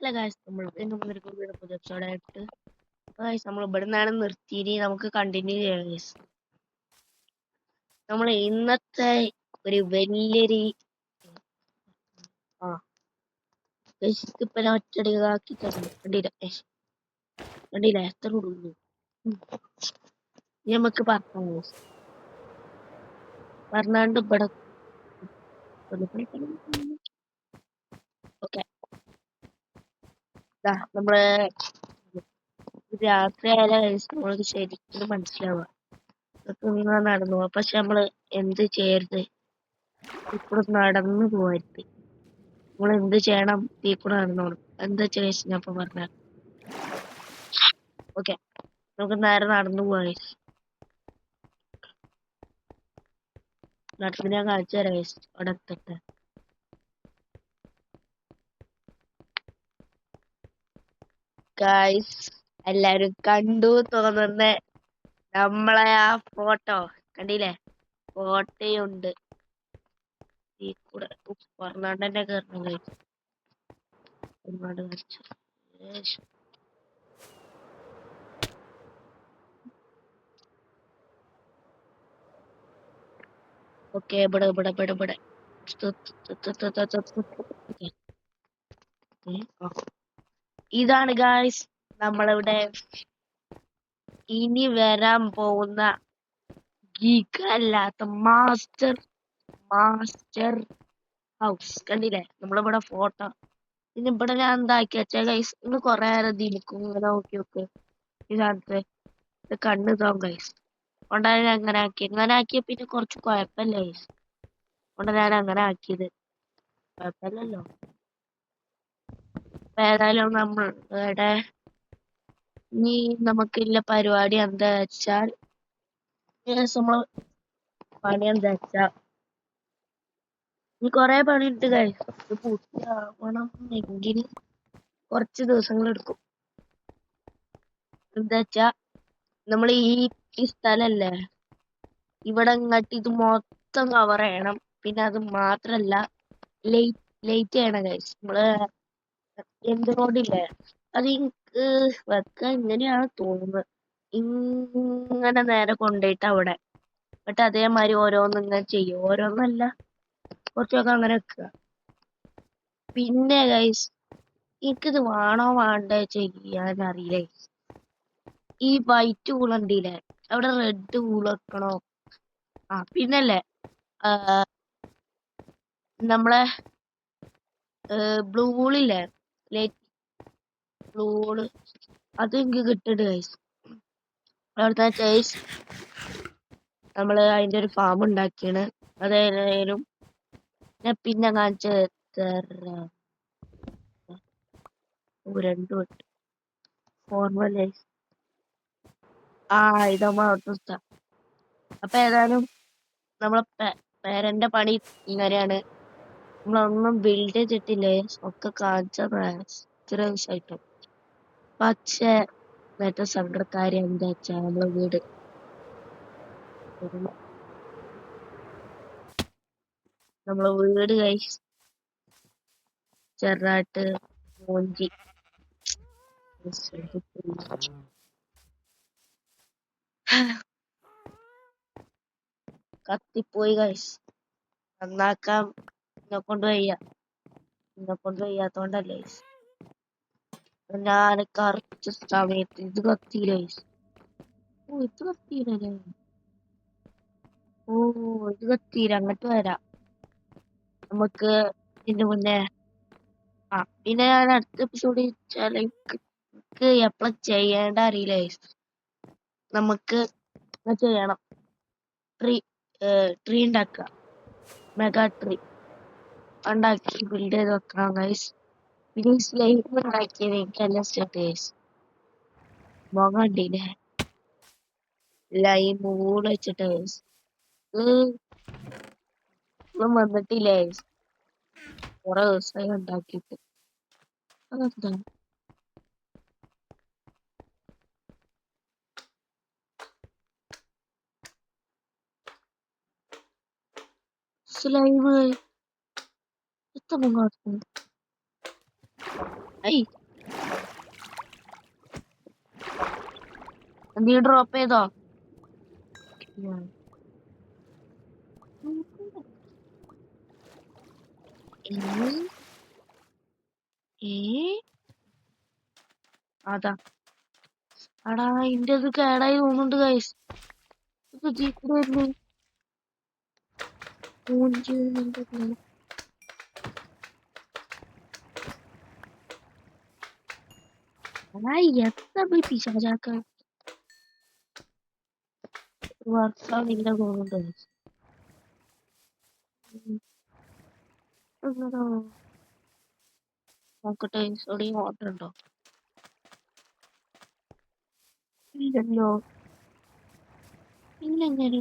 അല്ല ഗായ്സ്, നമ്മൾ പുതിയ എപ്പിസോഡായിട്ട് ഗായ്സ് നമ്മൾ ഇവിടെ നിന്നാണ് നിർത്തിയിനി. നമുക്ക് കണ്ടിന്യൂ ചെയ്യാം ഗായ്സ്. നമ്മൾ ഇന്നത്തെ ഒരു വലിയൊരു ഇപ്പൊ ഞാൻ ഒറ്റടിയാക്കി തരുന്നു. കണ്ടില്ല എത്ര ഉള്ളൂ. നമുക്ക് പറഞ്ഞു ഗായ്സ്, പറഞ്ഞാണ്ട് ഇവിടെ ഓക്കെ. നമ്മള് രാത്രിയായാലും ഗായ്സ് നമ്മൾക്ക് ശരിക്കും മനസ്സിലാവുക ഇങ്ങനെ നടന്നു. പക്ഷെ നമ്മള് എന്ത് ചെയ്യരുത്, ഇപ്പോൾ നടന്നു പോകരുത്. നമ്മൾ എന്ത് ചെയ്യണം, തീ കൂടെ നടന്നോണം. എന്താ ചോദിച്ചു ഞാൻ ഇപ്പൊ പറഞ്ഞ. ഓക്കെ, നമുക്ക് നേരെ നടന്നു പോയി. നടന്ന് ഞാൻ കാണിച്ചു തരാം ഗൈസ്. അവിടെ എത്തട്ടെ. ഗൈസ് എല്ലാരും കണ്ടു തോന്നുന്ന നമ്മളെ ആ ഫോട്ടോ കണ്ടില്ലേ? ഫോട്ടോയുണ്ട് ഈ കൂടെ. പറഞ്ഞാണ്ട് തന്നെ കയറണം ഗൈസ്. ഒരുപാട് കളിച്ചു. ഓക്കെ, ഇവിടെ ഇവിടെ ഇവിടെ ഇവിടെ ഇതാണ് ഗായ്സ് നമ്മളിവിടെ ഇനി വരാൻ പോകുന്ന അല്ലാത്ത മാസ്റ്റർ ഹൗസ്. കണ്ടില്ലേ നമ്മളിവിടെ ഫോട്ടോ. ഇനി ഇവിടെ ഞാൻ എന്താക്കി വെച്ചാ ഗൈസ്, ഇന്ന് കൊറേ നേരം ദിനിക്കും ഇങ്ങനെ നോക്കി നോക്ക് ഇതിനകത്ത് ഇത് കണ്ണു തോന്നും ഗൈസ്. അതുകൊണ്ടാണ് ഞാൻ അങ്ങനെ ആക്കിയ പിന്നെ കുറച്ച് കുഴപ്പമില്ല ഗൈസ്. അതുകൊണ്ട് ഞാൻ അങ്ങനെ ആക്കിയത്. കുഴപ്പമില്ലല്ലോ. ഏതായാലും നമ്മൾ ഇവിടെ ഇനി നമുക്കുള്ള പരിപാടി എന്താ വെച്ചാൽ നമ്മള് പണി എന്താ വെച്ചാ ഇനി കൊറേ പണിയുണ്ട് ഗൈസ്. ഇത് പൂർത്തിയാവണം എങ്കിൽ കുറച്ച് ദിവസങ്ങൾ എടുക്കും. എന്താ വെച്ചാ നമ്മൾ ഈ സ്ഥലല്ലേ ഇവിടെ ഇങ്ങോട്ട് ഇത് മൊത്തം കവർ ചെയ്യണം. പിന്നെ അത് മാത്രല്ല ലൈറ്റ് ചെയ്യണം ഗൈസ്. നമ്മള് എന്തുകൊണ്ടില്ലേ അത് എനിക്ക് വെക്കാൻ ഇങ്ങനെയാണ് തോന്നുന്നത്. ഇങ്ങനെ നേരെ കൊണ്ടുപോയിട്ട് അവിടെ എന്നിട്ട് അതേമാതിരി ഓരോന്നും ഇങ്ങനെ ചെയ്യും. ഓരോന്നല്ല, കുറച്ചൊക്കെ അങ്ങനെ വെക്കുക. പിന്നെ ഗൈസ് എനിക്കിത് വേണോ വേണ്ടേ ചെയ്യാൻ അറിയില്ലേ. ഈ വൈറ്റ് വൂൾ ഉണ്ടില്ലേ, അവിടെ റെഡ് വൂൾ വെക്കണോ? പിന്നല്ലേ നമ്മളെ ബ്ലൂ വൂളില്ലേ, ലൈറ്റ് ബ്ലൂ വൂള്, അത് എനിക്ക് കിട്ടുന്നുണ്ട് ഗൈസ്. അവിടുത്തെ ഗൈസ് നമ്മള് അതിന്റെ ഒരു ഫാം ഉണ്ടാക്കിയാണ്. അതേതായാലും ഞാൻ പിന്നെ കാണിച്ചു തരാം. രണ്ടു വട്ട് ഫോർമൽ ഇതാകുമ്പോ അവിടുത്തെ. അപ്പൊ ഏതായാലും നമ്മളെ പേരന്റെ പണി ഇങ്ങനെയാണ്. നമ്മളൊന്നും ബിൽഡ് ചെയ്തിട്ടില്ലേ, ഒക്കെ കാണിച്ച ഇത്ര ദിവസമായിട്ടു. പക്ഷെ നേരത്തെ സങ്കടക്കാര്യം എന്താ വെച്ചാ നമ്മളെ വീട് കഴിച്ച് ചെറുതായിട്ട് മോഞ്ചി കത്തിപ്പോയി ഗൈസ്. നന്നാക്കാൻ എന്നെ കൊണ്ട് വയ്യാത്തോണ്ടല്ലേ ഗൈസ്. ഞാൻ കറക്റ്റ് സമയത്ത് ഇത് കത്തിയില്ല ഗൈസ്. ഇത് കത്തിയില്ലേ? ഇത് കത്തിയില്ല. അങ്ങോട്ട് വരാം നമുക്ക്. ഇതിന്റെ മുന്നേ പിന്നെ ഞാൻ അടുത്ത എപ്പിസോഡ് എപ്പോഴും ചെയ്യേണ്ട അറിയില്ല ഗൈസ്. നമുക്ക് ചെയ്യണം. ട്രീ ഉണ്ടാക്കുക, മെഗാ ട്രീ ഉണ്ടാക്കി ബിൽഡ് ചെയ്ത് വെക്കണം ഗൈസ്. പിന്നെ സ്ലൈം ഉണ്ടാക്കിയത് എനിക്കെല്ലാം സ്റ്റാർട്ട് ഗൈസ്. മുഖണ്ടില്ലേ ലൈം കൂടെ വെച്ചിട്ട് ഗൈസ്. ഒന്നും വന്നിട്ടില്ലേ ഗൈസ്, കുറെ ദിവസമായി ഉണ്ടാക്കിയിട്ട്. അതെന്താ സ്ലൈം എത്ര മുഖം? ഐ നീ ഡ്രോപ്പ് ചെയ്തോ? ഉം. ഏ അതാ അടാ ഇന്റെ അത് കേടായി തോന്നുന്നുണ്ട് ഗൈസ്. ഇത് ഇതിൽ കൂടെ വരുന്നു. മൂഞ്ചി വരുന്നുണ്ട് ഇതില്. അടാ എത്ര പോയി പിശാചാക്ക വർക്കാവില്ല തോന്നുന്നുണ്ട് guys. എന്നതാ? നോക്കട്ടെ എവിടെയും ഓർഡർ ഉണ്ടോ? ഇല്ലല്ലോ. ഇല്ലെങ്ങനെ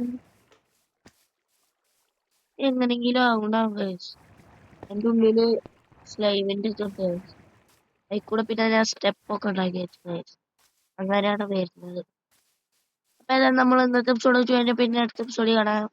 എങ്ങനെങ്കിലും ആവണ്ടാവും ഗൈസ്. എന്റെ ഉള്ളില് സ്ലൈവിന്റെ ഇതുണ്ട് guys. അതിൽ കൂടെ പിന്നെ ഞാൻ സ്റ്റെപ്പ് ഒക്കെ ഉണ്ടാക്കി വെച്ചു guys. അങ്ങനെയാണ് വരുന്നത്. അപ്പൊ ഏതായാലും നമ്മൾ ഇന്നത്തെ എപ്പിസോഡ് കഴിഞ്ഞ പിന്നെ അടുത്ത എപ്പിസോഡ് കാണാം.